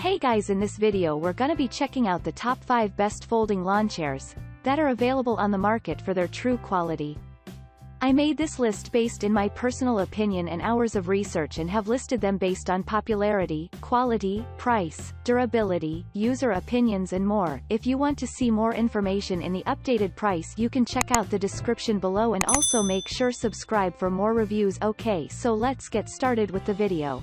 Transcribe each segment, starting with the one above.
Hey guys, in this video we're gonna be checking out the top 5 best folding lawn chairs that are available on the market for their true quality. I made this list based in my personal opinion and hours of research and have listed them based on popularity, quality, price, durability, user opinions and more. If you want to see more information in the updated price, you can check out the description below and also make sure subscribe for more reviews. Okay, so let's get started with the video.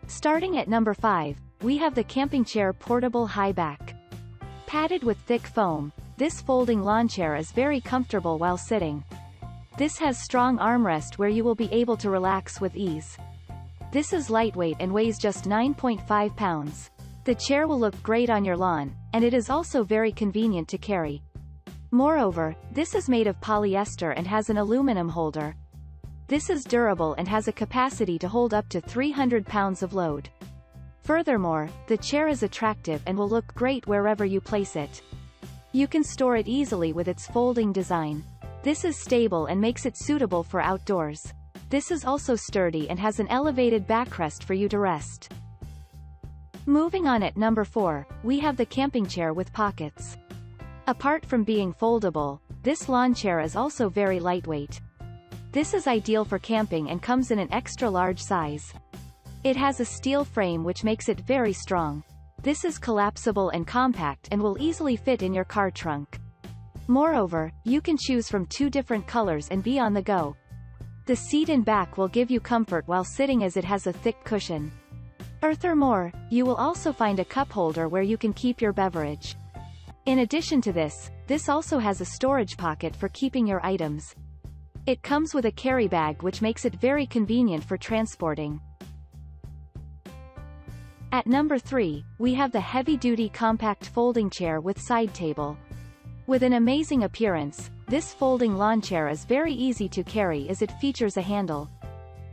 Starting at number 5, we have the camping chair portable high back. Padded with thick foam, this folding lawn chair is very comfortable while sitting. This has strong armrest where you will be able to relax with ease. This is lightweight and weighs just 9.5 pounds. The chair will look great on your lawn, and it is also very convenient to carry. Moreover, this is made of polyester and has an aluminum holder. This is durable and has a capacity to hold up to 300 pounds of load. Furthermore, the chair is attractive and will look great wherever you place it. You can store it easily with its folding design. This is stable and makes it suitable for outdoors. This is also sturdy and has an elevated backrest for you to rest. Moving on, at number 4, we have the camping chair with pockets. Apart from being foldable, this lawn chair is also very lightweight. This is ideal for camping and comes in an extra large size. It has a steel frame which makes it very strong. This is collapsible and compact and will easily fit in your car trunk. Moreover, you can choose from 2 different colors and be on the go. The seat and back will give you comfort while sitting as it has a thick cushion. Furthermore, you will also find a cup holder where you can keep your beverage. In addition to this, this also has a storage pocket for keeping your items. It comes with a carry bag which makes it very convenient for transporting. At number 3, we have the heavy-duty compact folding chair with side table. With an amazing appearance, this folding lawn chair is very easy to carry as it features a handle.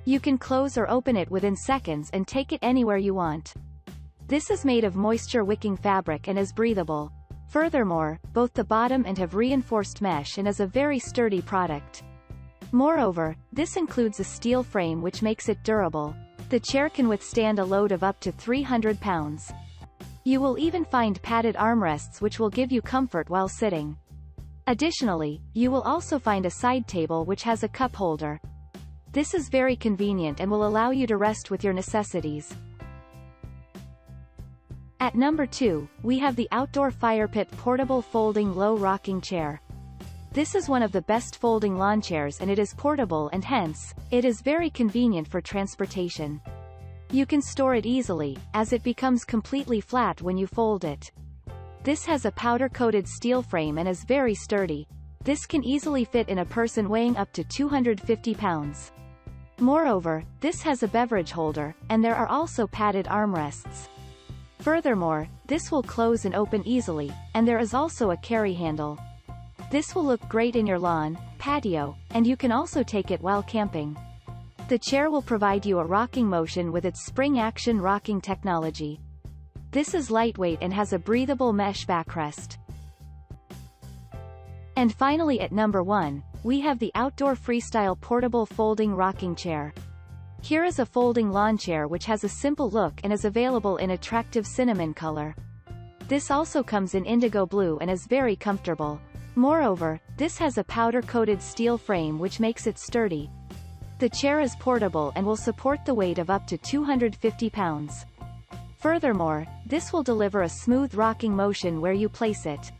You can close or open it within seconds and take it anywhere you want. This is made of moisture-wicking fabric and is breathable. Furthermore, both the bottom and have reinforced mesh and is a very sturdy product. Moreover, this includes a steel frame which makes it durable. The chair can withstand a load of up to 300 pounds. You will even find padded armrests which will give you comfort while sitting. Additionally, you will also find a side table which has a cup holder. This is very convenient and will allow you to rest with your necessities. At number 2, we have the outdoor FirePit portable folding low rocking chair. This is one of the best folding lawn chairs and it is portable and hence, it is very convenient for transportation. You can store it easily, as it becomes completely flat when you fold it. This has a powder-coated steel frame and is very sturdy. This can easily fit in a person weighing up to 250 pounds. Moreover, this has a beverage holder, and there are also padded armrests. Furthermore, this will close and open easily, and there is also a carry handle. This will look great in your lawn, patio, and you can also take it while camping. The chair will provide you a rocking motion with its spring-action rocking technology. This is lightweight and has a breathable mesh backrest. And finally, at number 1, we have the outdoor Freestyle portable folding rocking chair. Here is a folding lawn chair which has a simple look and is available in attractive cinnamon color. This also comes in indigo blue and is very comfortable. Moreover, this has a powder-coated steel frame which makes it sturdy. The chair is portable and will support the weight of up to 250 pounds. Furthermore, this will deliver a smooth rocking motion where you place it.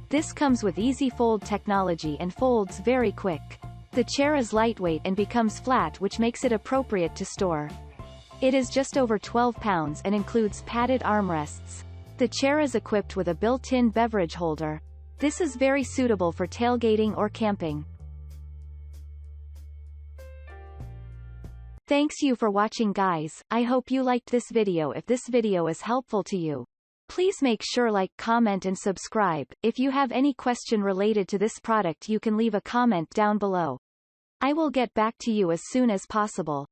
This comes with easy fold technology and folds very quick. The chair is lightweight and becomes flat, which makes it appropriate to store. It is just over 12 pounds and includes padded armrests. The chair is equipped with a built-in beverage holder. This is very suitable for tailgating or camping. Thanks you for watching, guys. I hope you liked this video. If this video is helpful to you, please make sure like, comment and subscribe. If you have any question related to this product, you can leave a comment down below. I will get back to you as soon as possible.